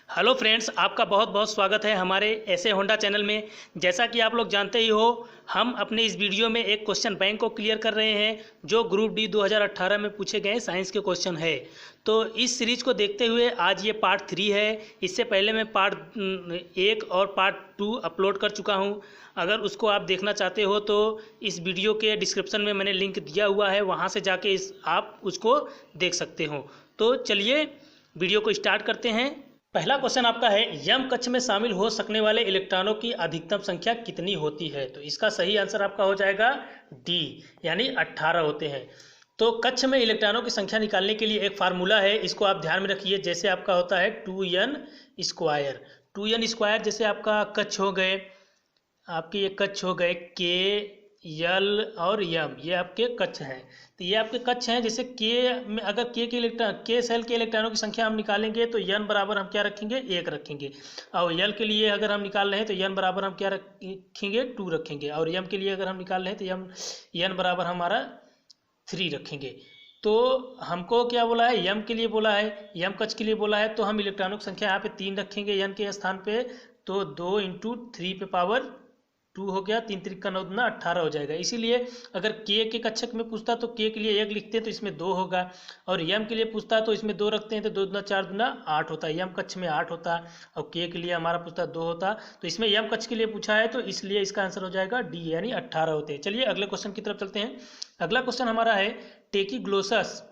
Hello friends, आपका बहुत बहुत स्वागत है हमारे ऐसे होंडा चैनल में। जैसा कि आप लोग जानते ही हो, हम अपने इस वीडियो में एक क्वेश्चन बैंक को क्लियर कर रहे हैं जो ग्रुप डी 2018 में पूछे गए साइंस के क्वेश्चन है। तो इस सीरीज को देखते हुए आज ये पार्ट 3 है। इससे पहले मैं पार्ट 1 और पार्ट 2 अपलोड कर चुका हूँ। अगर उसको आप देखना चाहते हो तो इस वीडियो के डिस्क्रिप्शन में मैंने लिंक दिया हुआ है, वहाँ से जाके आप उसको देख सकते हो। तो चलिए वीडियो को स्टार्ट करते हैं। पहला क्वेश्चन आपका है, यम कक्ष में शामिल हो सकने वाले इलेक्ट्रॉनों की अधिकतम संख्या कितनी होती है? तो इसका सही आंसर आपका हो जाएगा डी, यानी 18 होते हैं। तो कक्ष में इलेक्ट्रॉनों की संख्या निकालने के लिए एक फार्मूला है, इसको आप ध्यान में रखिए। जैसे आपका होता है 2n स्क्वायर, 2n स्क्वायर जैसे आपका कक्ष हो गए, आपके ये कक्ष हो गए के, यल और यम, ये आपके कक्ष हैं। तो ये आपके कक्ष हैं। जैसे के में अगर के सेल के इलेक्ट्रॉनों की संख्या हम निकालेंगे तो यन बराबर हम क्या रखेंगे? 1 रखेंगे। और यल के लिए अगर हम निकाल रहे हैं तो यन बराबर हम क्या रखेंगे? 2 रखेंगे। और यम के लिए अगर हम निकाल रहे हैं तो यन बराबर हमारा 3 रखेंगे। तो हमको क्या बोला है? यम के लिए बोला है, यम कक्ष के लिए बोला है। तो हम इलेक्ट्रॉनों की संख्या यहाँ पे 3 रखेंगे यन के स्थान पे। तो 2 × 3 पे पावर 2 हो गया, 3 3 का 9 दूना 18 हो जाएगा। इसीलिए अगर के कक्षक में पूछता तो के के लिए 1 लिखते हैं तो इसमें 2 होगा, और यम के लिए पूछता तो इसमें 2 रखते हैं तो 2 दूना 4 दूना 8 होता है। यम कक्ष में 8 होता, और के लिए हमारा पूछता 2 होता। तो इसमें यम कक्ष के लिए पूछा है तो इसलिए इसका आंसर हो जाएगा डी, यानी 18 होते हैं। चलिए अगले क्वेश्चन की तरफ चलते हैं। अगला क्वेश्चन हमारा है, टेकीग्लोसस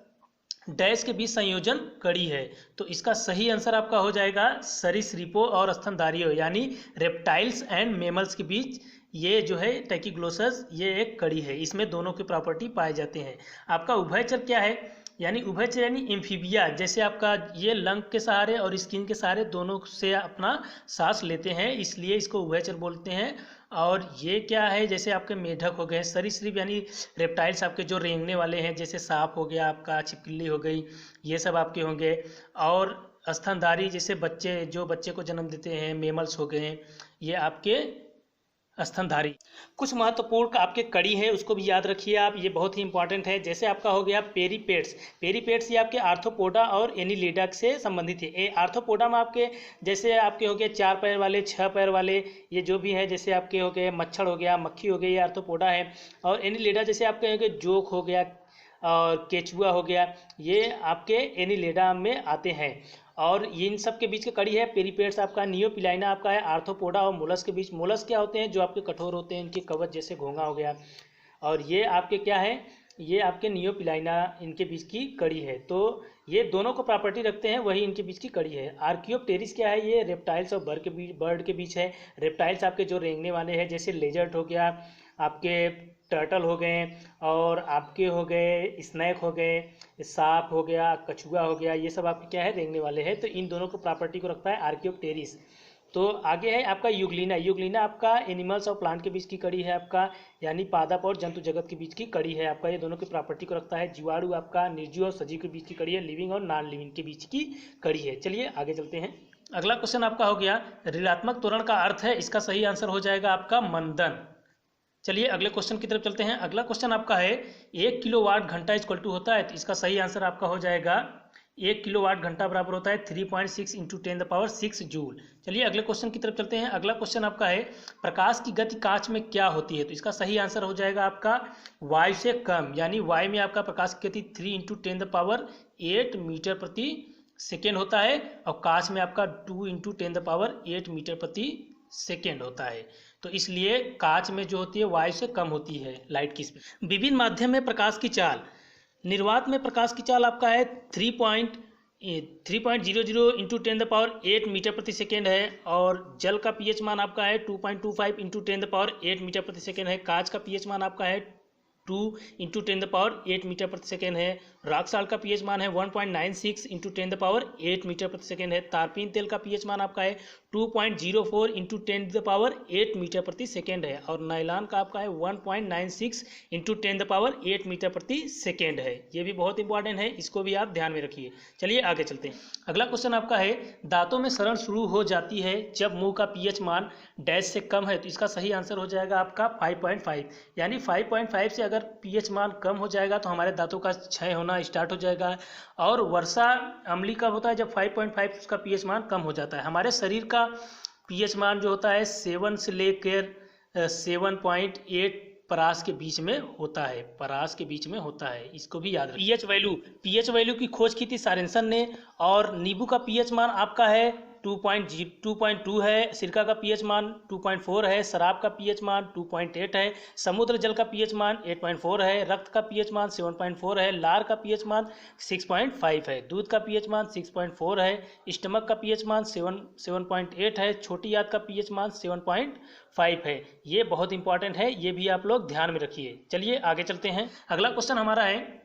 डैश के बीच संयोजन कड़ी है। तो इसका सही आंसर आपका हो जाएगा सरीसृपों और स्तनधारियों, यानी रेप्टाइल्स एंड मेमल्स के बीच ये जो है टेकीग्लोसस, ये एक कड़ी है। इसमें दोनों की प्रॉपर्टी पाए जाते हैं। आपका उभयचर क्या है? यानी उभयचर यानी एम्फीबिया, जैसे आपका ये लंग के सहारे और स्किन के सहारे दोनों से अपना सांस लेते हैं, इसलिए इसको उभयचर बोलते हैं। और ये क्या है? जैसे आपके मेढक हो गए, सरीसृप यानी रेप्टाइल्स आपके जो रेंगने वाले हैं, जैसे सांप हो गया, आपका छिपकली हो गई, ये सब आपके होंगे। और स्तनधारी जैसे बच्चे को जन्म देते हैं, मेमल्स हो गए, ये आपके स्तनधारी। कुछ महत्वपूर्ण आपके कड़ी है, उसको भी याद रखिए आप, ये बहुत ही इंपॉर्टेंट है। जैसे आपका हो गया पेरीपेट्स, पेरीपेट्स ये आपके आर्थ्रोपोडा और एनिलिडा से संबंधित है। ये आर्थ्रोपोडा में आपके जैसे आपके हो गए 4 पैर वाले, 6 पैर वाले, ये जो भी है, जैसे आपके हो गए मच्छर हो गया, मक्खी हो गई, ये आर्थ्रोपोडा है। और एनिलिडा जैसे आपके हो गए जोक हो गया और केचुआ हो गया, ये आपके एनिलिडा में आते हैं। और इन सब के बीच की कड़ी है पेरीपेट्स आपका, नियोपिलाइना आपका है आर्थ्रोपोडा और मोलस के बीच। मोलस क्या होते हैं? जो आपके कठोर होते हैं, इनके कवच जैसे घोंघा हो गया। और ये आपके क्या है? ये आपके नियोपिलाइना, इनके बीच की कड़ी है। तो ये दोनों को प्रॉपर्टी रखते हैं, वही इनके बीच की कड़ी है। आर्कियोप्टेरिस क्या है? ये रेप्टाइल्स और बर्ड के बीच है। रेप्टाइल्स आपके जो रेंगने वाले हैं, जैसे लेजर्ट हो गया, आपके टर्टल हो गए, और आपके हो गए स्नैक हो गए, सांप हो गया, कछुआ हो गया, ये सब आपके क्या है? रेंगने वाले हैं। तो इन दोनों को प्रॉपर्टी को रखता है आर्कियोप्टेरिस। तो आगे है आपका यूग्लिना। यूग्लिना आपका एनिमल्स और प्लांट के बीच की कड़ी है आपका, यानी पादप और जंतु जगत के बीच की कड़ी है आपका। ये दोनों की प्रॉपर्टी को रखता है। जीवाणु आपका निर्जीव और सजीव के बीच की कड़ी है। लिविंग और नॉन लिविंग के बीच की कड़ी है। चलिए आगे चलते हैं। अगला क्वेश्चन आपका हो गया, ऋणात्मक त्वरण का अर्थ है। इसका सही आंसर हो जाएगा आपका मंदन। चलिए अगले क्वेश्चन की तरफ चलते हैं। अगला क्वेश्चन आपका है, 1 किलोवाट घंटा इक्वल टू होता है। तो इसका सही आंसर आपका हो जाएगा 1 किलोवाट घंटा बराबर होता है 3.6 × 10⁻6 जूल। चलिए अगले क्वेश्चन की तरफ चलते हैं। अगला क्वेश्चन आपका है, प्रकाश की गति कांच में क्या होती है? तो इसका सही आंसर हो जाएगा आपका वायु से कम, यानी वायु में आपका प्रकाश की गति 3 × 10⁸ मीटर प्रति सेकेंड होता है, और कांच में आपका 2 × 10⁸ मीटर प्रति सेकेंड होता है। तो इसलिए कांच में जो होती है वायु से कम होती है लाइट की स्पीड। विभिन्न माध्यम में प्रकाश की चाल, निर्वात में प्रकाश की चाल आपका है 3.00 × 10⁸ मीटर प्रति सेकेंड है, और जल का पीएच मान आपका है 2.25 × 10⁸ मीटर प्रति सेकेंड है। कांच का पीएच मान आपका है 2 × 10⁸ मीटर प्रति सेकेंड है। रॉक साल्ट का पीएच मान है 1.96 × 10⁸ मीटर प्रति सेकेंड है। तारपीन तेल का पीएच मान आपका है 2.04 × 10⁸ मीटर प्रति सेकेंड है, और नायलॉन का आपका है 1.96 × 10⁸ मीटर प्रति सेकेंड है। ये भी बहुत इंपॉर्टेंट है, इसको भी आप ध्यान में रखिए। चलिए आगे चलते हैं। अगला क्वेश्चन आपका है, दांतों में सड़न शुरू हो जाती है जब मुंह का पीएच मान डैश से कम है। तो इसका सही आंसर हो जाएगा आपका 5.5, यानी 5.5 से अगर अगर पीएच मान कम हो जाएगा तो हमारे दांतों का क्षय होना स्टार्ट हो जाएगा। और वर्षा अम्लीय कब होता है? जब 5.5 उसका पीएच मान कम हो जाता है। हमारे शरीर का पीएच मान जो होता है 7 से लेकर 7.8 परास के बीच में होता है, परास के बीच में होता है, इसको भी याद रखिए। पीएच वैल्यू की खोज की थी सॉरेनसन ने। और नींबू का पीएच मान आपका है 2.2 है, सिरका का पीएच मान 2.4 है, शराब का पीएच मान 2.8 है, समुद्र जल का पीएच मान 8.4 है, रक्त का पीएच मान 7.4 है, लार का पीएच मान 6.5 है, दूध का पीएच मान 6.4 है, स्टमक का पीएच मान 7.8 है, छोटी आंत का पीएच मान 7.5 है। ये बहुत इंपॉर्टेंट है, ये भी आप लोग ध्यान में रखिए। चलिए आगे चलते हैं। अगला क्वेश्चन हमारा है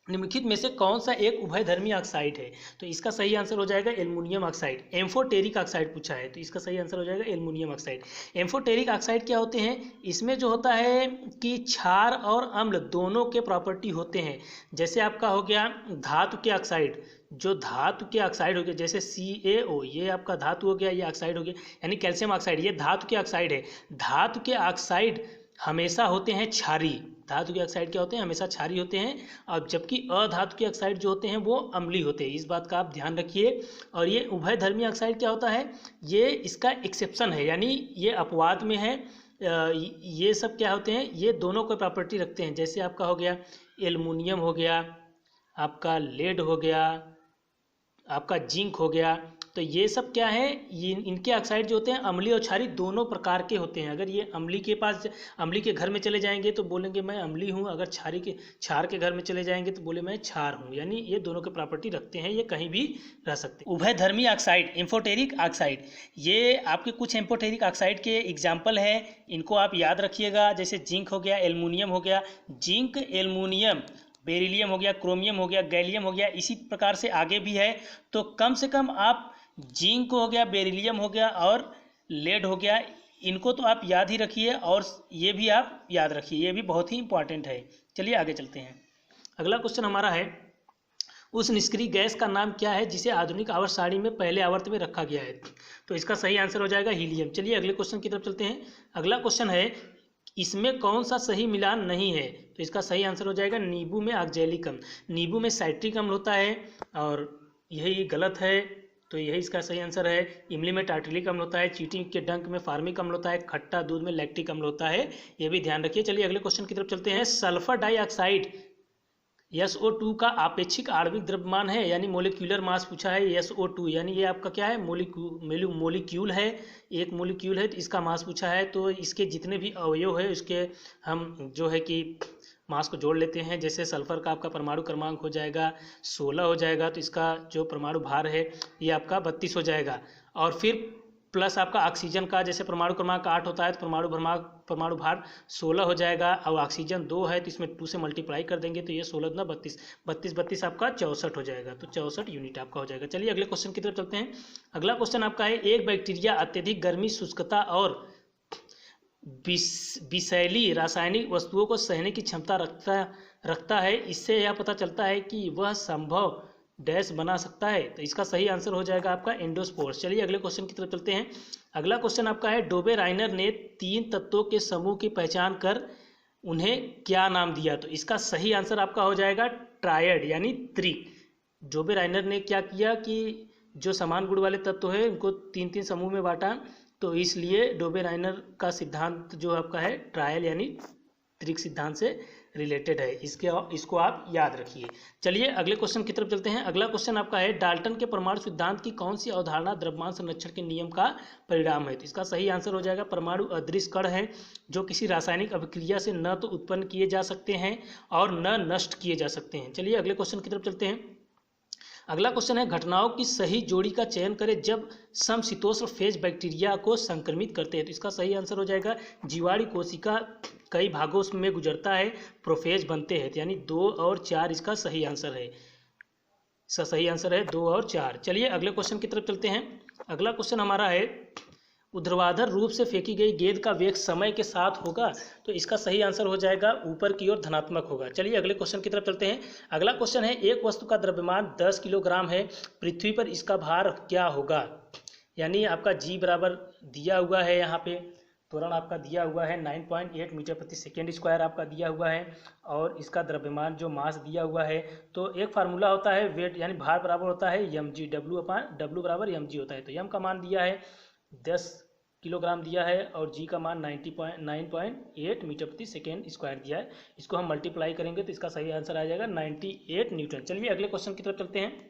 निम्नलिखित में से कौन सा एक उभयधर्मी ऑक्साइड है? तो इसका सही आंसर हो जाएगा एल्युमिनियम ऑक्साइड। एम्फोटेरिक ऑक्साइड पूछा है तो इसका सही आंसर हो जाएगा एल्युमिनियम ऑक्साइड। एम्फोटेरिक ऑक्साइड क्या होते हैं? इसमें जो होता है कि क्षार और अम्ल दोनों के प्रॉपर्टी होते हैं। जैसे आपका हो गया धातु के ऑक्साइड, जो धातु के ऑक्साइड हो गए जैसे CaO, ये आपका धातु हो गया, ये ऑक्साइड हो गया, यानी कैल्शियम ऑक्साइड, ये धातु के ऑक्साइड है। धातु के ऑक्साइड हमेशा होते हैं क्षारी। धातु के ऑक्साइड क्या होते हैं? हमेशा क्षारी होते हैं। और जबकि अधातु के ऑक्साइड जो होते हैं वो अम्लीय होते हैं। इस बात का आप ध्यान रखिए। और ये उभयधर्मी ऑक्साइड क्या होता है? ये इसका एक्सेप्शन है, यानी ये अपवाद में है। ये सब क्या होते हैं? ये दोनों को प्रॉपर्टी रखते हैं। जैसे आपका हो गया एल्युमिनियम हो गया, आपका लेड हो गया, आपका जिंक हो गया। तो ये सब क्या है? ये इनके ऑक्साइड जो होते हैं अम्लीय और क्षारी दोनों प्रकार के होते हैं। अगर ये अम्लीय के घर में चले जाएंगे तो बोलेंगे मैं अम्लीय हूँ, अगर क्षार के घर में चले जाएंगे तो बोले मैं क्षार हूँ। यानी ये दोनों के प्रॉपर्टी रखते हैं, ये कहीं भी रह सकते हैं। उभयधर्मी ऑक्साइड, एम्फोटेरिक ऑक्साइड, ये आपके कुछ एम्फोटेरिक ऑक्साइड के एग्जाम्पल हैं, इनको आप याद रखिएगा। जैसे जिंक हो गया, एल्युमिनियम हो गया। जिंक, एल्युमिनियम, बेरिलियम हो गया, क्रोमियम हो गया, गैलियम हो गया, इसी प्रकार से आगे भी है। तो कम से कम आप जिंक हो गया, बेरिलियम हो गया और लेड हो गया, इनको तो आप याद ही रखिए। और ये भी आप याद रखिए, ये भी बहुत ही इंपॉर्टेंट है। चलिए आगे चलते हैं। अगला क्वेश्चन हमारा है उस निष्क्रिय गैस का नाम क्या है जिसे आधुनिक आवर्त सारणी में पहले आवर्त में रखा गया है? तो इसका सही आंसर हो जाएगा हीलियम। चलिए अगले क्वेश्चन की तरफ चलते हैं। अगला क्वेश्चन है इसमें कौन सा सही मिलान नहीं है? तो इसका सही आंसर हो जाएगा नींबू में ऑक्जेलिक अम्ल। नींबू में साइट्रिक अम्ल होता है और यही गलत है, तो यही इसका सही आंसर है। इमली में टार्टरिक अम्ल होता है, चींटी के डंक में फार्मिक अम्ल होता है, खट्टा दूध में लैक्टिक अम्ल होता है, ये भी ध्यान रखिए। चलिए अगले क्वेश्चन की तरफ चलते हैं। सल्फर डाइऑक्साइड SO2 का आपेक्षिक आणविक द्रव्यमान है, यानी मोलिक्यूलर मास पूछा है। SO2 यानी ये आपका क्या है? मोलिक्यूल है, एक मोलिक्यूल है, तो इसका मास पूछा है। तो इसके जितने भी अवयव है उसके हम जो है कि मास को जोड़ लेते हैं। जैसे सल्फर का आपका परमाणु क्रमांक हो जाएगा 16 हो जाएगा, तो इसका जो परमाणु भार है ये आपका 32 हो जाएगा। और फिर प्लस आपका ऑक्सीजन का जैसे परमाणु क्रमांक 8 होता है तो परमाणु भार 16 हो जाएगा। और ऑक्सीजन 2 है तो इसमें 2 से मल्टीप्लाई कर देंगे तो ये 16 दूना 32 आपका 64 हो जाएगा। तो 64 यूनिट आपका हो जाएगा। चलिए अगले क्वेश्चन की तरफ चलते हैं। अगला क्वेश्चन आपका है एक बैक्टीरिया अत्यधिक गर्मी, शुष्कता और विषैली रासायनिक वस्तुओं को सहने की क्षमता रखता है। इससे यह पता चलता है कि वह संभव डैश बना सकता है। तो इसका सही आंसर हो जाएगा आपका एंडोस्पोर्स। चलिए अगले क्वेश्चन की तरफ चलते हैं। अगला क्वेश्चन आपका है डोबे राइनर ने 3 तत्वों के समूह की पहचान कर उन्हें क्या नाम दिया? तो इसका सही आंसर आपका हो जाएगा ट्रायड यानी त्रिक। डोबे राइनर ने क्या किया कि जो समान गुण वाले तत्व है उनको 3-3 समूह में बांटा, तो इसलिए डोबे राइनर का सिद्धांत जो आपका है ट्रायल यानी त्रिक सिद्धांत से रिलेटेड है। इसको आप याद रखिए। चलिए अगले क्वेश्चन की तरफ चलते हैं। अगला क्वेश्चन आपका है डाल्टन के परमाणु सिद्धांत की कौन सी अवधारणा द्रव्यमान संरक्षण के नियम का परिणाम है? तो इसका सही आंसर हो जाएगा परमाणु अदृश्य कण है जो किसी रासायनिक अभिक्रिया से न तो उत्पन्न किए जा सकते हैं और न नष्ट किए जा सकते हैं। चलिए अगले क्वेश्चन की तरफ चलते हैं। अगला क्वेश्चन है घटनाओं की सही जोड़ी का चयन करें जब समशीतोष्ण फेज बैक्टीरिया को संक्रमित करते हैं। तो इसका सही आंसर हो जाएगा जीवाणु कोशिका कई भागों में गुजरता है, प्रोफेज बनते हैं, यानी 2 और 4 इसका सही आंसर है। इसका सही आंसर है 2 और 4। चलिए अगले क्वेश्चन की तरफ चलते हैं। अगला क्वेश्चन हमारा है ऊर्ध्वाधर रूप से फेंकी गई गेंद का वेग समय के साथ होगा। तो इसका सही आंसर हो जाएगा ऊपर की ओर धनात्मक होगा। चलिए अगले क्वेश्चन की तरफ चलते हैं। अगला क्वेश्चन है एक वस्तु का द्रव्यमान 10 किलोग्राम है, पृथ्वी पर इसका भार क्या होगा? यानी आपका G बराबर दिया हुआ है यहाँ पे, त्वरण आपका दिया हुआ है 9.8 मीटर प्रति सेकेंड स्क्वायर आपका दिया हुआ है, और इसका द्रव्यमान जो मास दिया हुआ है, तो एक फार्मूला होता है वेट यानी भार बराबर होता है mg, W बराबर mg होता है। तो m का मान दिया है 10 किलोग्राम दिया है, और g का मान 9.8 मीटर प्रति सेकेंड स्क्वायर दिया है। इसको हम मल्टीप्लाई करेंगे तो इसका सही आंसर आ जाएगा 98 न्यूटन। चलिए अगले क्वेश्चन की तरफ चलते हैं।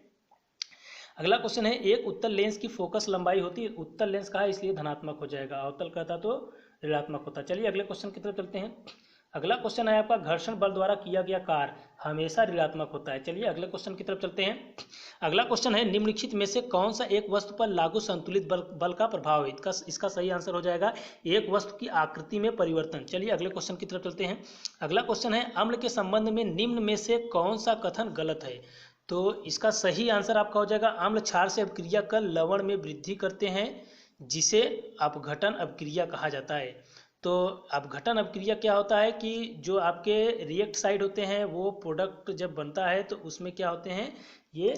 अगला क्वेश्चन है, एक उत्तल लेंस की फोकस लंबाई होती है, उत्तल लेंस का है इसलिए धनात्मक हो जाएगा, अवतल कहता तो ऋणात्मक होता। चलिए अगले क्वेश्चन की तरफ चलते हैं। अगला क्वेश्चन है आपका, घर्षण बल द्वारा किया गया कार्य हमेशा ऋणात्मक होता है। चलिए अगले क्वेश्चन की तरफ चलते हैं। अगला क्वेश्चन है, निम्नलिखित में से कौन सा एक वस्तु पर लागू संतुलित बल का प्रभाव है। इसका सही आंसर हो जाएगा एक वस्तु की आकृति में परिवर्तन। चलिए अगले क्वेश्चन की तरफ चलते हैं। अगला क्वेश्चन है, अम्ल के संबंध में निम्न में से कौन सा कथन गलत है। तो इसका सही आंसर आपका हो जाएगा, अम्ल क्षार से अपक्रिया कर लवण में वृद्धि करते हैं, जिसे अपघटन अपक्रिया कहा जाता है। तो अपघटन अपक्रिया क्या होता है कि जो आपके रिएक्ट साइड होते हैं वो प्रोडक्ट जब बनता है तो उसमें क्या होते हैं, ये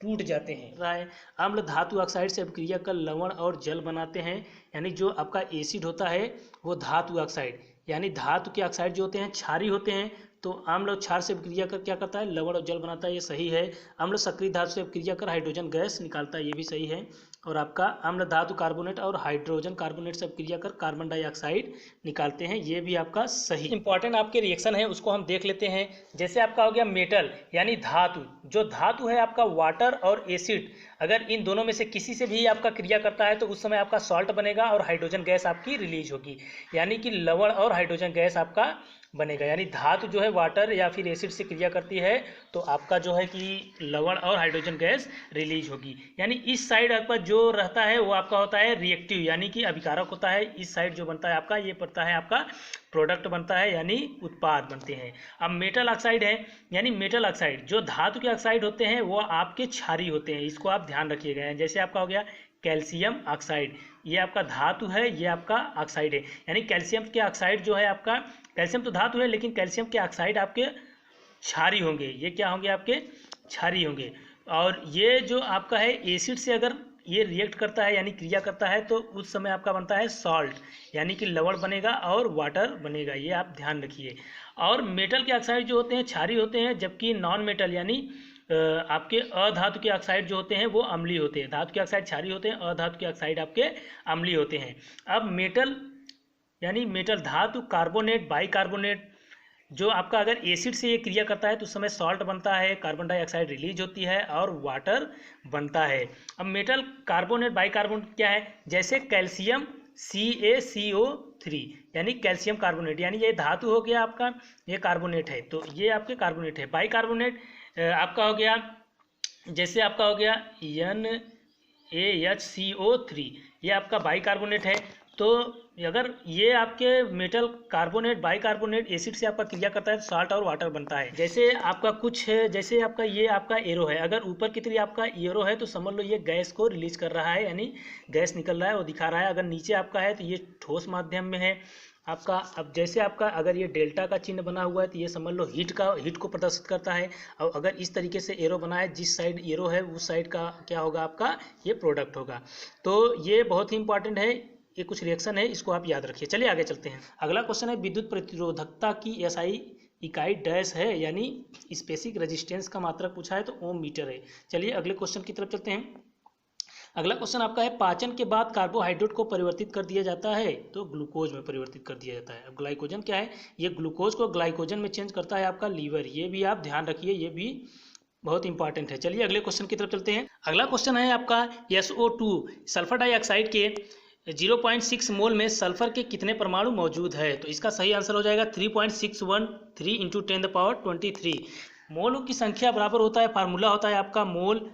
टूट जाते हैं। राय अम्ल धातु ऑक्साइड से अपक्रिया कर लवण और जल बनाते हैं, यानी जो आपका एसिड होता है वो धातु ऑक्साइड यानी धातु के ऑक्साइड जो होते हैं क्षारी होते हैं, तो अम्ल और क्षार से अपक्रिया कर क्या करता है, लवण और जल बनाता है, ये सही है। अम्ल सक्रिय धातु से अपक्रिया कर हाइड्रोजन गैस निकालता है, ये भी सही है। और आपका अम्ल धातु कार्बोनेट और हाइड्रोजन कार्बोनेट से अपक्रिया कर कार्बन डाइऑक्साइड निकालते हैं, ये भी आपका सही। इंपॉर्टेंट आपके रिएक्शन है उसको हम देख लेते हैं। जैसे आपका हो गया मेटल यानी धातु, जो धातु है आपका वाटर और एसिड, अगर इन दोनों में से किसी से भी आपका क्रिया करता है तो उस समय आपका सॉल्ट बनेगा और हाइड्रोजन गैस आपकी रिलीज होगी, यानी कि लवण और हाइड्रोजन गैस आपका बनेगा। यानी धातु जो है वाटर या फिर एसिड से क्रिया करती है तो आपका जो है कि लवण और हाइड्रोजन गैस रिलीज होगी। यानी इस साइड आपका जो रहता है वो आपका होता है रिएक्टिव यानी कि अभिकारक होता है, इस साइड जो बनता है आपका ये पड़ता है आपका प्रोडक्ट बनता है यानी उत्पाद बनते हैं। अब मेटल ऑक्साइड है, यानी मेटल ऑक्साइड जो धातु के ऑक्साइड होते हैं वो आपके क्षारी होते हैं, इसको आप ध्यान रखिएगा। जैसे आपका हो गया कैल्शियम ऑक्साइड, ये आपका धातु है, ये आपका ऑक्साइड है। यानी कैल्शियम के ऑक्साइड जो है आपका, कैल्शियम तो धातु है लेकिन कैल्शियम के ऑक्साइड आपके क्षारी होंगे, ये क्या होंगे आपके क्षारी होंगे। और ये जो आपका है एसिड से अगर ये रिएक्ट करता है यानी क्रिया करता है तो उस समय आपका बनता है सॉल्ट, यानी कि लवण बनेगा और वाटर बनेगा, ये आप ध्यान रखिए। और मेटल के ऑक्साइड जो होते हैं क्षारी होते हैं, जबकि नॉन मेटल यानी आपके अधातु के ऑक्साइड जो होते हैं वो अम्लीय होते हैं। धातु के ऑक्साइड क्षारी होते हैं, अधातु के ऑक्साइड आपके अम्लीय होते हैं। अब मेटल यानी मेटल धातु कार्बोनेट बाइकार्बोनेट, जो आपका अगर एसिड से ये क्रिया करता है तो उस समय सॉल्ट बनता है, कार्बन डाइऑक्साइड रिलीज होती है और वाटर बनता है। अब मेटल कार्बोनेट बाइकार्बोनेट क्या है, जैसे कैल्शियम CaCO3 यानी कैल्शियम कार्बोनेट, यानी ये धातु हो गया आपका, ये कार्बोनेट है तो ये आपके कार्बोनेट है। बाइकार्बोनेट आपका हो गया, जैसे आपका हो गया NaHCO3, ये आपका बाइकार्बोनेट है। तो अगर ये आपके मेटल कार्बोनेट बाइकार्बोनेट एसिड से आपका क्रिया करता है तो साल्ट और वाटर बनता है। जैसे आपका कुछ है, जैसे आपका ये आपका एरो है, अगर ऊपर की तरफ आपका एरो है तो समझ लो ये गैस को रिलीज कर रहा है, यानी गैस निकल रहा है वो दिखा रहा है। अगर नीचे आपका है तो ये ठोस माध्यम में है आपका। अब जैसे आपका अगर ये डेल्टा का चिन्ह बना हुआ है तो ये समझ लो हीट को प्रदर्शित करता है। और अगर इस तरीके से एरो बना है, जिस साइड एरो है उस साइड का क्या होगा आपका, ये प्रोडक्ट होगा। तो ये बहुत ही इंपॉर्टेंट है, ये कुछ रिएक्शन है, इसको आप याद रखिए। चलिए आगे चलते हैं। अगला क्वेश्चन है, विद्युत प्रतिरोधकता की SI इकाई डैश है, यानी स्पेसिफिक रेजिस्टेंस का मात्रक पूछा है तो ओम मीटर है। चलिए अगले क्वेश्चन की तरफ चलते हैं। अगला क्वेश्चन आपका है, पाचन के बाद कार्बोहाइड्रेट को परिवर्तित कर दिया जाता है तो ग्लूकोज में परिवर्तित कर दिया जाता है। अब ग्लाइकोजन क्या है, ये ग्लूकोज को ग्लाइकोजन में चेंज करता है आपका लीवर, ये भी आप ध्यान रखिए, ये भी बहुत इंपॉर्टेंट है। चलिए अगले क्वेश्चन की तरफ चलते हैं। अगला क्वेश्चन है आपका, SO2 सल्फर डाइऑक्साइड के 0.6 मोल में सल्फर के कितने परमाणु मौजूद है। तो इसका सही आंसर हो जाएगा 3.613 × 10⁻23। मोल की संख्या बराबर होता है, फार्मूला होता है आपका मोल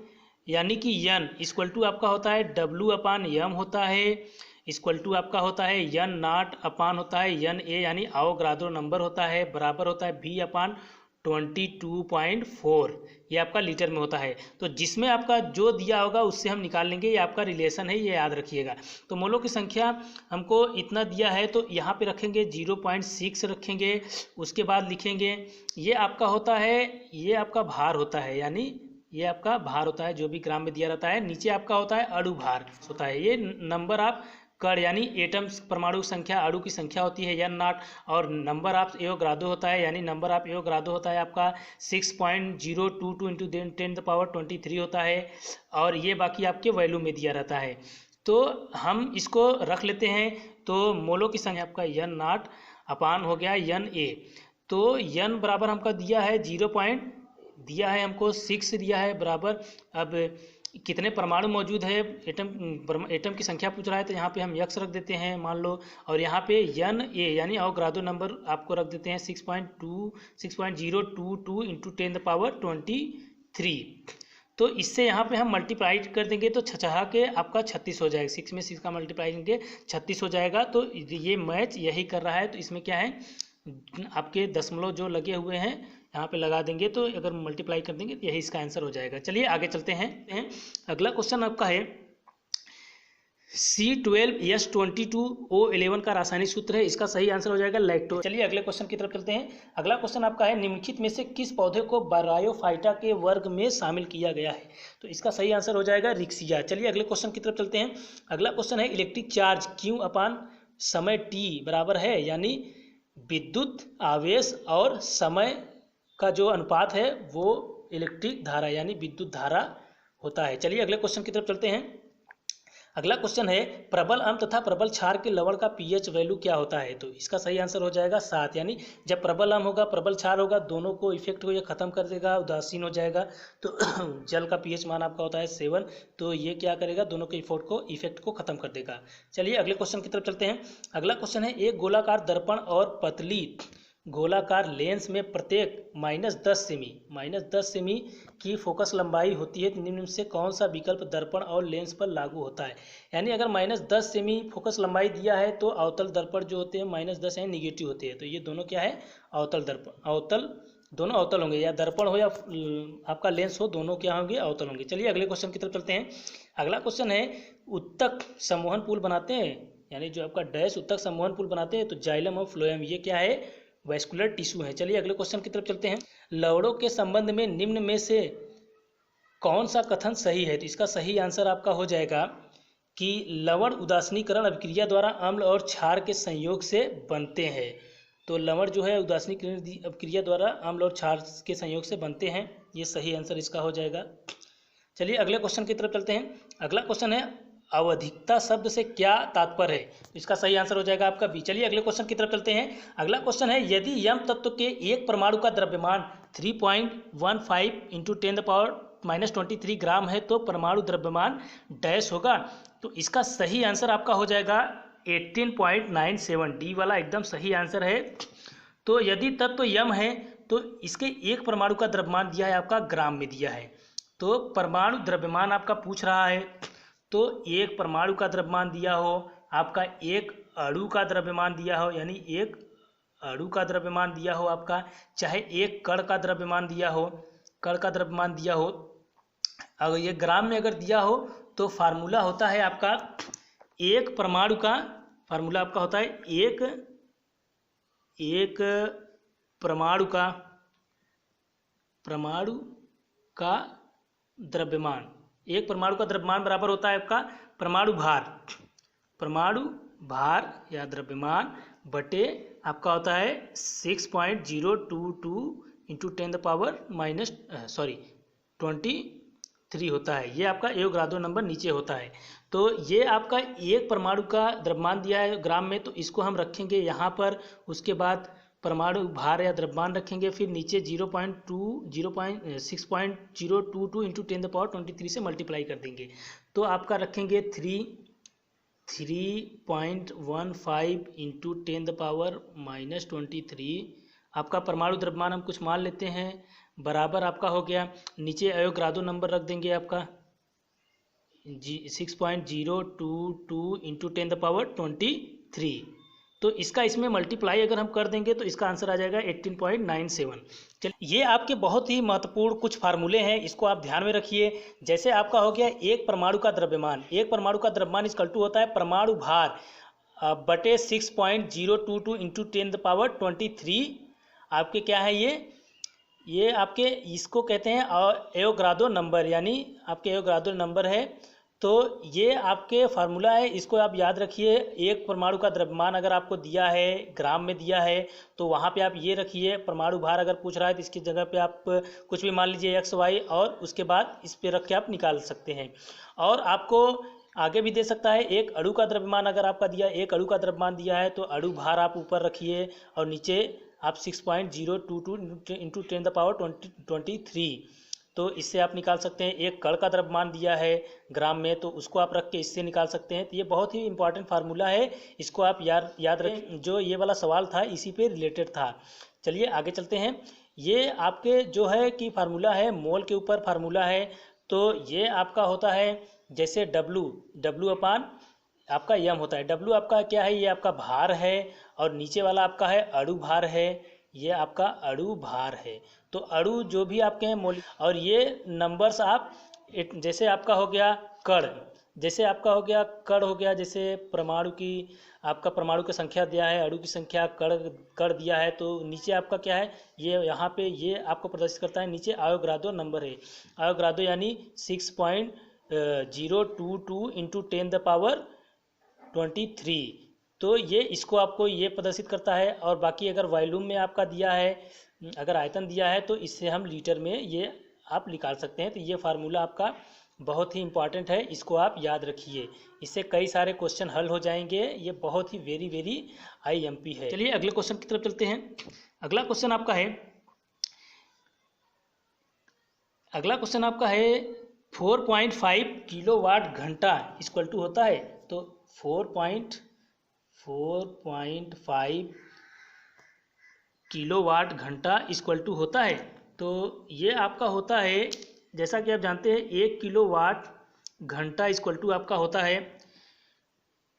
यानी कि N इक्वल टू आपका होता है W/m होता है, इक्वल टू आपका होता है N0 अपान होता है Na यानी आवोगाद्रो नंबर होता है, बराबर होता है V/22.4, ये आपका लीटर में होता है। तो जिसमें आपका जो दिया होगा उससे हम निकाल लेंगे, ये आपका रिलेशन है, ये याद रखिएगा। तो मोलों की संख्या हमको इतना दिया है तो यहाँ पे रखेंगे 0.6 रखेंगे, उसके बाद लिखेंगे ये आपका होता है, ये आपका भार होता है, यानी ये आपका भार होता है जो भी ग्राम में दिया रहता है। नीचे आपका होता है अणु भार होता है, ये नंबर आप कण यानी एटम्स परमाणु संख्या अणु की संख्या होती है n नॉट, और नंबर ऑफ एवोगाड्रो होता है, यानी नंबर ऑफ एवोगाड्रो होता है आपका 6.022 इंटू 10⁻23 होता है, और ये बाकी आपके वैल्यू में दिया रहता है। तो हम इसको रख लेते हैं। तो मोलों की संख्या आपका n नॉट अपान हो गया Na। तो n बराबर हमको दिया है 6 दिया है बराबर। अब कितने परमाणु मौजूद है, एटम की संख्या पूछ रहा है, तो यहाँ पे हम x रख देते हैं मान लो, और यहाँ पे Na यानी एवोगाड्रो नंबर आपको रख देते हैं 6.022 इंटू 10⁻23। तो इससे यहाँ पे हम मल्टीप्लाई कर देंगे तो छछहा के आपका 36 हो जाएगा। 6 में 6 का मल्टीप्लाई करेंगे 36 हो जाएगा। तो ये मैच यही कर रहा है। तो इसमें क्या है, आपके दशमलव जो लगे हुए हैं यहाँ पे लगा देंगे, तो अगर मल्टीप्लाई कर देंगे तो यही इसका आंसर हो जाएगा। चलिए आगे चलते हैं। अगला क्वेश्चन आपका है C12H22O11 का रासायनिक सूत्र है, इसका सही आंसर हो जाएगा लैक्टोज। चलिए अगले क्वेश्चन की तरफ चलते हैं। अगला क्वेश्चन आपका है निम्नलिखित में से किस पौधे को ब्रायोफाइटा के वर्ग में शामिल किया गया है, तो इसका सही आंसर हो जाएगा रिक्सिया। चलिए अगले क्वेश्चन की तरफ चलते हैं। अगला क्वेश्चन है इलेक्ट्रिक चार्ज Q अपान समय t बराबर है, यानी विद्युत आवेश और समय का जो अनुपात है वो इलेक्ट्रिक धारा यानी विद्युत धारा होता है। चलिए अगले क्वेश्चन की तरफ चलते हैं। अगला क्वेश्चन है प्रबल अम्ल तथा प्रबल क्षार के लवण का पीएच वैल्यू क्या होता है, तो इसका सही आंसर हो जाएगा 7। यानी जब प्रबल अम्ल होगा प्रबल क्षार होगा, दोनों को इफेक्ट को ये खत्म कर देगा, उदासीन हो जाएगा। तो जल का पीएच मान आपका होता है 7, तो ये क्या करेगा, दोनों के इफेक्ट को खत्म कर देगा। चलिए अगले क्वेश्चन की तरफ चलते हैं। अगला क्वेश्चन है एक गोलाकार दर्पण और पतली गोलाकार लेंस में प्रत्येक -10 सेमी की फोकस लंबाई होती है, निम्न में से कौन सा विकल्प दर्पण और लेंस पर लागू होता है। यानी अगर -10 सेमी फोकस लंबाई दिया है तो अवतल दर्पण जो होते हैं -10 यानी निगेटिव होते हैं, तो ये दोनों क्या है, अवतल दर्पण, दोनों अवतल होंगे, या दर्पण हो या आपका लेंस हो, दोनों क्या होंगे, अवतल होंगे। चलिए अगले क्वेश्चन की तरफ चलते हैं। अगला क्वेश्चन है उत्तक सम्मोहन पुल बनाते हैं, यानी जो आपका डैश उत्तक सम्मोहन पुल बनाते हैं, तो जाइलम और फ्लोएम ये क्या है, वैस्कुलर टिश्यू है। चलिए अगले क्वेश्चन की तरफ चलते हैं। लवणों के संबंध में निम्न में से कौन सा कथन सही है, तो इसका सही आंसर आपका हो जाएगा कि लवण उदासीनीकरण अभिक्रिया द्वारा अम्ल और क्षार के संयोग से बनते हैं। तो लवण जो है उदासीनीकरण अभिक्रिया द्वारा अम्ल और क्षार के संयोग से बनते हैं, ये सही आंसर इसका हो जाएगा। चलिए अगले क्वेश्चन की तरफ चलते हैं। अगला क्वेश्चन है अवधिकता शब्द से क्या तात्पर्य है, इसका सही आंसर हो जाएगा आपका बी। चलिए अगले क्वेश्चन की तरफ चलते हैं। अगला क्वेश्चन है यदि यम तत्व के एक परमाणु का द्रव्यमान 3.15 इंटू 10⁻⁻23 ग्राम है तो परमाणु द्रव्यमान डैश होगा, तो इसका सही आंसर आपका हो जाएगा 18.97। डी वाला एकदम सही आंसर है। तो यदि तत्व यम है तो इसके एक परमाणु का द्रव्यमान दिया है आपका ग्राम में दिया है, तो परमाणु द्रव्यमान आपका पूछ रहा है, तो एक परमाणु का द्रव्यमान दिया हो, आपका एक अणु का द्रव्यमान दिया हो, यानी एक अणु का द्रव्यमान दिया हो आपका, चाहे एक कण का द्रव्यमान दिया हो, कण का द्रव्यमान दिया हो, अगर ये ग्राम में अगर दिया हो तो फार्मूला होता है आपका एक परमाणु का, फार्मूला आपका होता है एक परमाणु का द्रव्यमान, एक परमाणु का द्रव्यमान बराबर होता है आपका परमाणु भार या द्रव्यमान बटे आपका होता है 6.022 इंटू 10⁻23 होता है। ये आपका एवोगाड्रो नंबर नीचे होता है। तो ये आपका एक परमाणु का द्रव्यमान दिया है ग्राम में, तो इसको हम रखेंगे यहाँ पर, उसके बाद परमाणु भार या द्रव्यमान रखेंगे, फिर नीचे 6.022 इंटू 10⁻23 से मल्टीप्लाई कर देंगे, तो आपका रखेंगे 3.15 इंटू 10⁻⁻23। आपका परमाणु द्रव्यमान हम कुछ मान लेते हैं, बराबर आपका हो गया, नीचे एवोगाड्रो नंबर रख देंगे आपका 6.022 इंटू 10⁻23। तो इसका इसमें मल्टीप्लाई अगर हम कर देंगे तो इसका आंसर आ जाएगा 18.97। चलिए ये आपके बहुत ही महत्वपूर्ण कुछ फार्मूले हैं, इसको आप ध्यान में रखिए। जैसे आपका हो गया एक परमाणु का द्रव्यमान, एक परमाणु का द्रव्यमान इक्वल टू होता है परमाणु भार बटे 6.022 इंटू 10⁻23। आपके क्या है ये आपके इसको कहते हैं एवोगाड्रो नंबर, यानी आपके एवोगाड्रो नंबर है तो ये आपके फार्मूला है, इसको आप याद रखिए। एक परमाणु का द्रव्यमान अगर आपको दिया है, ग्राम में दिया है, तो वहाँ पे आप ये रखिए। परमाणु भार अगर पूछ रहा है तो इसकी जगह पे आप कुछ भी मान लीजिए एक्स वाई, और उसके बाद इस पे रख के आप निकाल सकते हैं। और आपको आगे भी दे सकता है। एक अणु का द्रव्यमान अगर आपका दिया, एक अणु का द्रव्यमान दिया है, तो अणु भार आप ऊपर रखिए और नीचे आप 6.022 इंटू 10⁻23, तो इससे आप निकाल सकते हैं। एक कण का द्रव्यमान दिया है ग्राम में, तो उसको आप रख के इससे निकाल सकते हैं। तो ये बहुत ही इंपॉर्टेंट फार्मूला है, इसको आप याद रखें। जो ये वाला सवाल था इसी पे रिलेटेड था। चलिए आगे चलते हैं। ये आपके जो है कि फार्मूला है, मोल के ऊपर फार्मूला है। तो ये आपका होता है जैसे डब्लू अपान आपका यम होता है। डब्लू आपका क्या है, ये आपका भार है, और नीचे वाला आपका है अणु भार है। ये आपका अणु भार है। तो अणु जो भी आपके हैं मोल, और ये नंबर्स आप जैसे आपका हो गया कण, जैसे आपका हो गया कण हो गया, जैसे परमाणु की आपका परमाणु की संख्या दिया है, अणु की संख्या, कण दिया है, तो नीचे आपका क्या है, ये यहाँ पे ये आपको प्रदर्शित करता है। नीचे आयोग्रादो नंबर है, आयोग्रादो यानी 6.022 इंटू 10⁻23। तो ये इसको आपको ये प्रदर्शित करता है। और बाकी अगर वॉल्यूम में आपका दिया है, अगर आयतन दिया है, तो इससे हम लीटर में ये आप निकाल सकते हैं। तो ये फार्मूला आपका बहुत ही इंपॉर्टेंट है, इसको आप याद रखिए। इससे कई सारे क्वेश्चन हल हो जाएंगे। ये बहुत ही वेरी IMP है। चलिए अगले क्वेश्चन की तरफ चलते हैं। अगला क्वेश्चन आपका है 4.5 किलोवाट घंटा इक्वल टू होता है। तो 4.5 किलोवाट घंटा इक्वल टू होता है। तो ये आपका होता है, जैसा कि आप जानते हैं, 1 किलोवाट घंटा इक्वल टू आपका होता है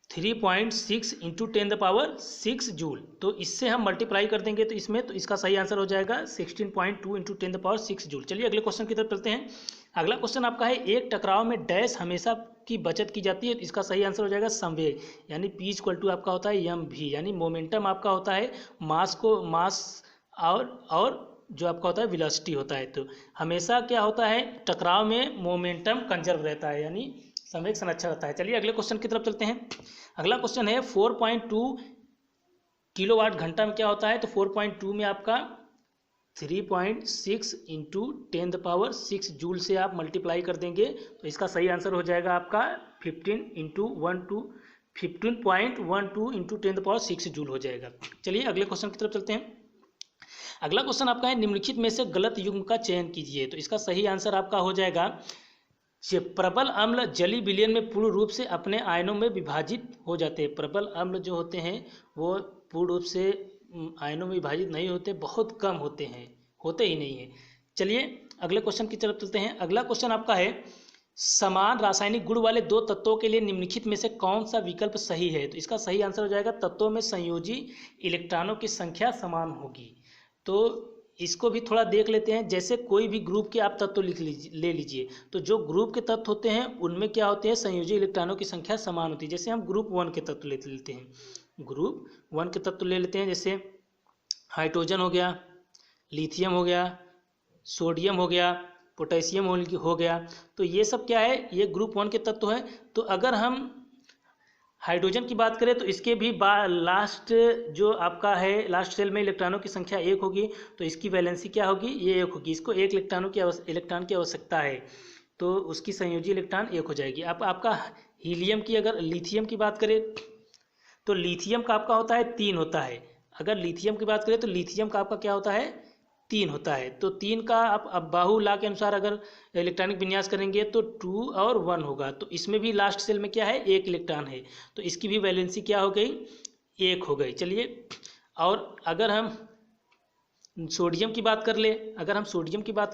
3.6 इंटू 10⁻6 जूल। तो इससे हम मल्टीप्लाई कर देंगे तो इसमें, तो इसका सही आंसर हो जाएगा 16.2 इंटू 10⁻6 जूल। चलिए अगले क्वेश्चन की तरफ चलते हैं। अगला क्वेश्चन आपका है, एक टकराव में डैश हमेशा की बचत की जाती है। तो इसका सही आंसर हो जाएगा संवेग, यानी P इक्वल टू आपका होता है mv, यानी मोमेंटम आपका होता है मास और जो आपका होता है वेलोसिटी होता है। तो हमेशा क्या होता है, टकराव में मोमेंटम कंजर्व रहता है, यानी संवेग संरक्षण रहता है। चलिए अगले क्वेश्चन की तरफ चलते हैं। अगला क्वेश्चन है 4.2 किलोवाट घंटा में क्या होता है। तो 4.2 में आपका 3.6 इंटू 10⁻6 जूल से आप मल्टीप्लाई कर देंगे, तो इसका सही आंसर हो जाएगा आपका 15.12 इंटू 10⁻6 जूल हो जाएगा। चलिए अगले क्वेश्चन की तरफ चलते हैं। अगला क्वेश्चन आपका है, निम्नलिखित में से गलत युग्म का चयन कीजिए। तो इसका सही आंसर आपका हो जाएगा, प्रबल अम्ल जलीय विलयन में पूर्ण रूप से अपने आयनों में विभाजित हो जाते हैं। प्रबल अम्ल जो होते हैं वो पूर्ण रूप से आयनों में विभाजित नहीं होते, बहुत कम होते हैं, होते ही नहीं है। चलिए अगले क्वेश्चन की तरफ चलते हैं। अगला क्वेश्चन आपका है, समान रासायनिक गुण वाले दो तत्वों के लिए निम्नलिखित में से कौन सा विकल्प सही है। तो इसका सही आंसर हो जाएगा, तत्वों में संयोजी इलेक्ट्रॉनों की संख्या समान होगी। तो इसको भी थोड़ा देख लेते हैं। जैसे कोई भी ग्रुप के आप तत्व ले लीजिए, तो जो ग्रुप के तत्व होते हैं उनमें क्या होते हैं, संयोजी इलेक्ट्रॉनों की संख्या समान होती है। जैसे हम ग्रुप 1 के तत्व लेते हैं, ग्रुप 1 के तत्व ले लेते हैं, जैसे हाइड्रोजन हो गया, लिथियम हो गया, सोडियम हो गया, पोटेशियम हो गया। तो ये सब क्या है, ये ग्रुप 1 के तत्व है। तो अगर हम हाइड्रोजन की बात करें तो इसके भी लास्ट जो आपका है, लास्ट सेल में इलेक्ट्रॉनों की संख्या 1 होगी, तो इसकी वैलेंसी क्या होगी, ये 1 होगी। इसको 1 इलेक्ट्रॉन की आवश्यकता है, तो उसकी संयोजी इलेक्ट्रॉन 1 हो जाएगी। आपका हीलियम की, अगर लिथियम की बात करें तो लिथियम का आपका होता है 3 होता है। अगर लिथियम की बात करें तो लिथियम का आपका क्या होता है, 3 होता है। तो 3 का आप अब बाहु ला के अनुसार अगर इलेक्ट्रॉनिक विन्यास करेंगे तो 2 और 1 होगा। तो इसमें भी लास्ट सेल में क्या है, 1 इलेक्ट्रॉन है, तो इसकी भी वैलेंसी क्या हो गई, 1 हो गई। चलिए, और अगर हम सोडियम की बात कर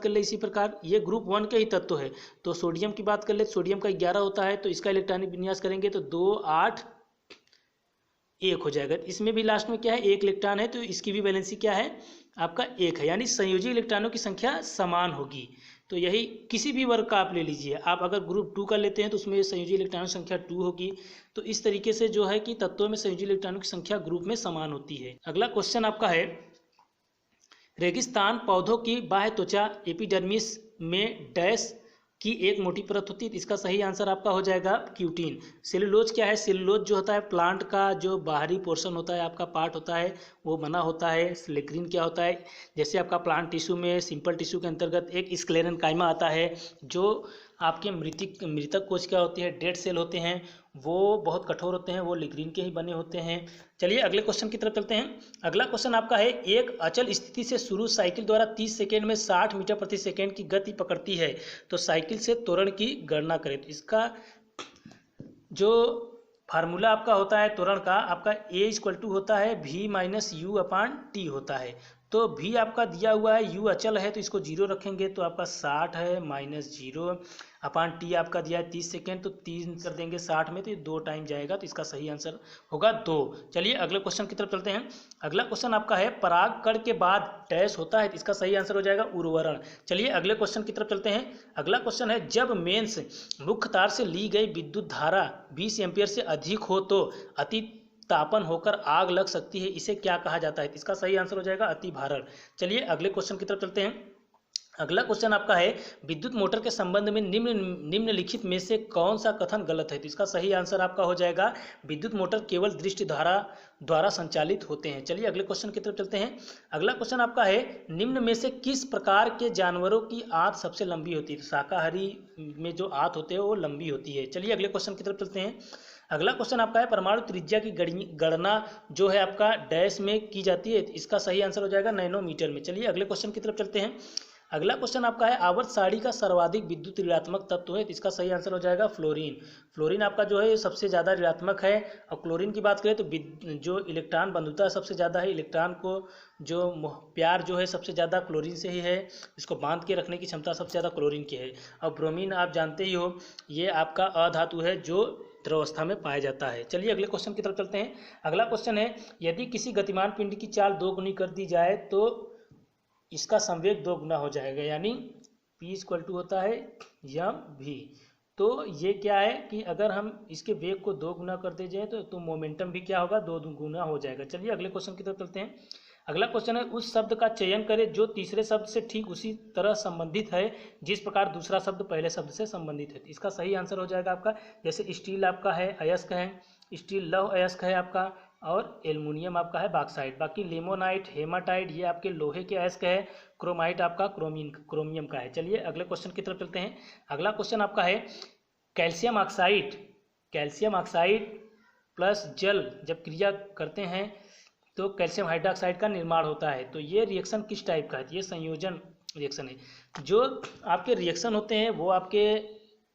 ले, इसी प्रकार ये ग्रुप 1 के ही तत्व है। तो सोडियम की बात कर ले, सोडियम का 11 होता है, तो इसका इलेक्ट्रॉनिक विन्यास करेंगे तो 2, 8, 1 हो जाएगा। इसमें भी लास्ट में क्या है, 1 इलेक्ट्रॉन है, तो इसकी भी वैलेंसी क्या है, आपका 1 है, यानी संयोजी इलेक्ट्रॉनों की संख्या समान होगी। तो यही किसी भी वर्ग का आप ले लीजिए, आप अगर ग्रुप 2 का लेते हैं तो उसमें संयोजी इलेक्ट्रॉनों की संख्या 2 होगी। तो इस तरीके से जो है कि तत्वों में संयोजी इलेक्ट्रॉनों की संख्या ग्रुप में समान होती है। अगला क्वेश्चन आपका है, रेगिस्तान पौधों की बाह्य त्वचा एपिडर्मिस में डैश की एक मोटी परत होती है, तो इसका सही आंसर आपका हो जाएगा क्यूटीन। सेलुलोज क्या है? सेलुलोज जो होता है प्लांट का जो बाहरी पोर्शन होता है, आपका पार्ट होता है, वो बना होता है। लेग्रीन क्या होता है? जैसे आपका प्लांट टिश्यू में सिंपल टिश्यू के अंतर्गत एक स्क्लेरेनकाइमा आता है, जो आपके मृतक कोश क्या होती है, डेड सेल होते हैं, वो बहुत कठोर होते हैं, वो लिग्रीन के ही बने होते हैं। चलिए अगले क्वेश्चन की तरफ चलते हैं। अगला क्वेश्चन आपका है, एक अचल स्थिति से शुरू साइकिल द्वारा 30 सेकेंड में 60 मीटर प्रति सेकेंड की गति पकड़ती है, तो साइकिल से त्वरण की गणना करें। तो इसका जो फार्मूला आपका होता है त्वरण का, आपका ए इक्वल टू होता है v minus you upon T होता है। तो v आपका दिया हुआ है, u अचल है तो इसको जीरो रखेंगे, तो आपका 60 है माइनस जीरो अपान टी आपका दिया है 30 सेकेंड, तो 3 कर देंगे 60 में, तो ये 2 टाइम जाएगा, तो इसका सही आंसर होगा 2। चलिए अगले क्वेश्चन की तरफ चलते हैं। अगला क्वेश्चन आपका है, परागकण के बाद डैश होता है, तो इसका सही आंसर हो जाएगा उर्वरण। चलिए अगले क्वेश्चन की तरफ चलते हैं। अगला क्वेश्चन है, जब मेंस मुख्य तार से ली गई विद्युत धारा 20 एम्पीयर से अधिक हो तो अति तापन होकर आग लग सकती है, इसे क्या कहा जाता है? इसका सही आंसर हो जाएगा अति भारण। चलिए अगले क्वेश्चन की तरफ चलते हैं। अगला क्वेश्चन आपका है, विद्युत मोटर के संबंध में निम्नलिखित में से कौन सा कथन गलत है? तो इसका सही आंसर आपका हो जाएगा, विद्युत मोटर केवल दृष्टि धारा द्वारा संचालित होते हैं। चलिए अगले क्वेश्चन की तरफ चलते हैं। अगला क्वेश्चन आपका है, निम्न में से किस प्रकार के जानवरों की आंत सबसे लंबी होती है? तो शाकाहारी में जो आंत होते हैं वो लंबी होती है। चलिए अगले क्वेश्चन की तरफ चलते हैं। अगला क्वेश्चन आपका है, परमाणु त्रिज्या की गणना जो है आपका डैश में की जाती है, इसका सही आंसर हो जाएगा नैनोमीटर में। चलिए अगले क्वेश्चन की तरफ चलते हैं। अगला क्वेश्चन आपका है, आवर्त सारणी का सर्वाधिक विद्युत ऋणात्मक तत्व है, तो इसका सही आंसर हो जाएगा फ्लोरीन। फ्लोरीन आपका जो है सबसे ज़्यादा ऋणात्मक है। और क्लोरीन की बात करें तो जो इलेक्ट्रॉन बंधुता सबसे ज़्यादा है, इलेक्ट्रॉन को जो प्यार जो है सबसे ज़्यादा क्लोरीन से ही है, इसको बांध के रखने की क्षमता सबसे ज़्यादा क्लोरीन की है। और ब्रोमीन आप जानते ही हो, ये आपका अधातु है जो द्रवस्था में पाया जाता है। चलिए अगले क्वेश्चन की तरफ चलते हैं। अगला क्वेश्चन है, यदि किसी गतिमान पिंड की चाल 2 गुनी कर दी जाए तो इसका संवेग 2 गुना हो जाएगा, यानी p इक्वल टू होता है mv। तो ये क्या है कि अगर हम इसके वेग को 2 गुना कर दे जाए तो मोमेंटम भी क्या होगा, 2 गुना हो जाएगा। चलिए अगले क्वेश्चन की तरफ चलते हैं। अगला क्वेश्चन है, उस शब्द का चयन करें जो तीसरे शब्द से ठीक उसी तरह संबंधित है जिस प्रकार दूसरा शब्द पहले शब्द से संबंधित है। इसका सही आंसर हो जाएगा आपका, जैसे स्टील आपका है अयस्क है, स्टील लौह अयस्क है आपका, और एल्युमिनियम आपका है बॉक्साइट। बाकी लिमोनाइट, हेमाटाइट ये आपके लोहे के अयस्क है, क्रोमाइट आपका क्रोमियम का है। चलिए अगले क्वेश्चन की तरफ चलते हैं। अगला क्वेश्चन आपका है, कैल्शियम ऑक्साइड प्लस जल जब क्रिया करते हैं तो कैल्शियम हाइड्रोक्साइड का निर्माण होता है। तो ये रिएक्शन किस टाइप का है? ये संयोजन रिएक्शन है। जो आपके रिएक्शन होते हैं वो आपके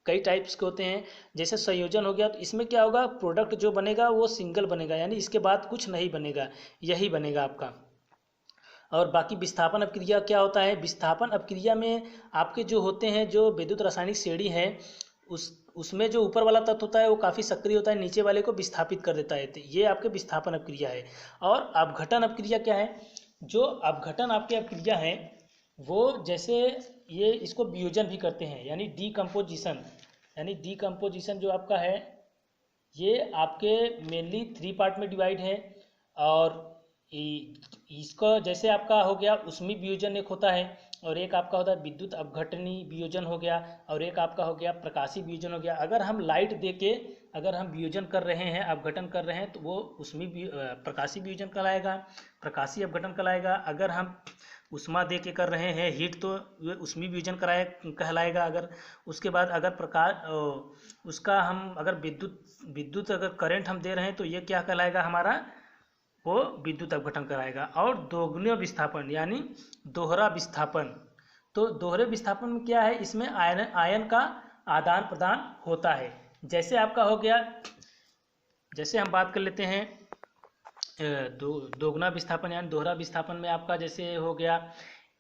कई टाइप्स के होते हैं। जैसे संयोजन हो गया तो इसमें क्या होगा, प्रोडक्ट जो बनेगा वो सिंगल बनेगा, यानी इसके बाद कुछ नहीं बनेगा, यही बनेगा आपका। और बाकी विस्थापन अपक्रिया क्या होता है? विस्थापन अपक्रिया में आपके जो होते हैं, जो विद्युत रासायनिक श्रेणी है, उसमें जो ऊपर वाला तत्व होता है वो काफ़ी सक्रिय होता है, नीचे वाले को विस्थापित कर देता है। तो ये आपके विस्थापन अपक्रिया है। और अपघटन अपक्रिया क्या है? जो अपघटन आपके अपक्रिया है वो जैसे ये इसको वियोजन भी करते हैं, यानी डीकम्पोजिशन जो आपका है ये आपके मेनली 3 पार्ट में डिवाइड है। और इसको जैसे आपका हो गया उसमें वियोजन एक होता है, और एक आपका होता है विद्युत अपघटनी वियोजन हो गया, और एक आपका हो गया प्रकाशी वियोजन हो गया। अगर हम लाइट दे के अगर हम वियोजन कर रहे हैं, अपघटन कर रहे हैं, तो वो उसमें भी प्रकाशी वियोजन कहलाएगा, प्रकाशी अपघटन कहलाएगा। अगर हम उष्मा दे के कर रहे हैं हीट, तो ये उसमें वियोजन कहलाएगा। अगर उसके बाद अगर प्रकाश उसका हम अगर विद्युत अगर करंट हम दे रहे हैं तो ये क्या कहलाएगा हमारा, वो विद्युत अपघटन कराएगा। और दोगुना विस्थापन यानी दोहरा विस्थापन, तो दोहरे विस्थापन में क्या है, इसमें आयन का आदान प्रदान होता है। जैसे आपका हो गया, जैसे हम बात कर लेते हैं दोगुना विस्थापन यानी दोहरा विस्थापन में आपका जैसे हो गया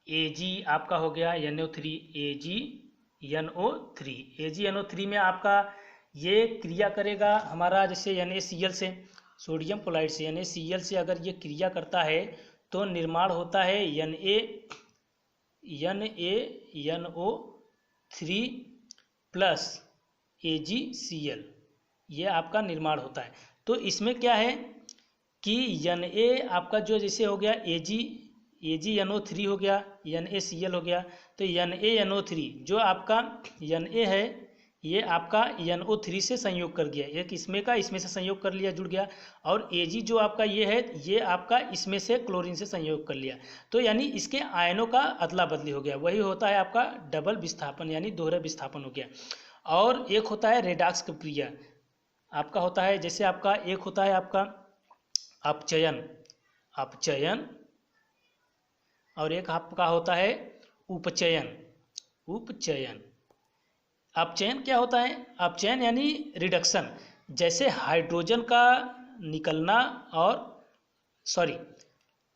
Ag आपका हो गया NO3, AgNO3 में आपका ये क्रिया करेगा हमारा जैसे NaCl से, सोडियम क्लोराइड से NaCl से अगर ये क्रिया करता है तो निर्माण होता है NaNO3 प्लस AgCl, ये आपका निर्माण होता है। तो इसमें क्या है कि Na आपका जो जैसे हो गया AgNO3 हो गया, NaCl हो गया। तो NaNO3 जो आपका Na है ये आपका NO3 से संयोग कर गया, एक इसमें का इसमें से संयोग कर लिया, जुड़ गया। और Ag जो आपका ये है ये आपका इसमें से क्लोरीन से संयोग कर लिया। तो यानी इसके आयनों का अदला बदली हो गया, वही होता है आपका डबल विस्थापन यानी दोहरा विस्थापन हो गया। और एक होता है रेडॉक्स की क्रिया आपका होता है, जैसे आपका एक होता है आपका अपचयन और एक आपका होता है उपचयन। अपचयन क्या होता है? अपचयन यानी रिडक्शन, जैसे हाइड्रोजन का निकलना और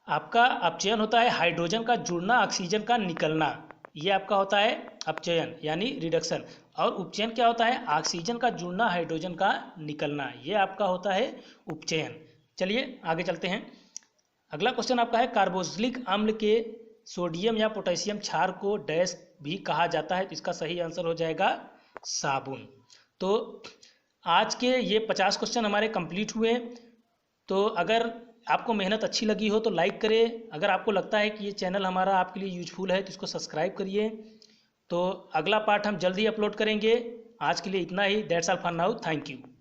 आपका अपचयन होता है हाइड्रोजन का जुड़ना ऑक्सीजन का निकलना, ये आपका होता है अपचयन यानी रिडक्शन। और उपचयन क्या होता है? ऑक्सीजन का जुड़ना हाइड्रोजन का निकलना, ये आपका होता है उपचयन। चलिए आगे चलते हैं। अगला क्वेश्चन आपका है कार्बोक्सिलिक अम्ल के सोडियम या पोटेशियम क्षार को डैश भी कहा जाता है, तो इसका सही आंसर हो जाएगा साबुन। तो आज के ये 50 क्वेश्चन हमारे कंप्लीट हुए। तो अगर आपको मेहनत अच्छी लगी हो तो लाइक करें, अगर आपको लगता है कि ये चैनल हमारा आपके लिए यूजफुल है तो इसको सब्सक्राइब करिए। तो अगला पार्ट हम जल्दी अपलोड करेंगे। आज के लिए इतना ही। That's all for now, thank you.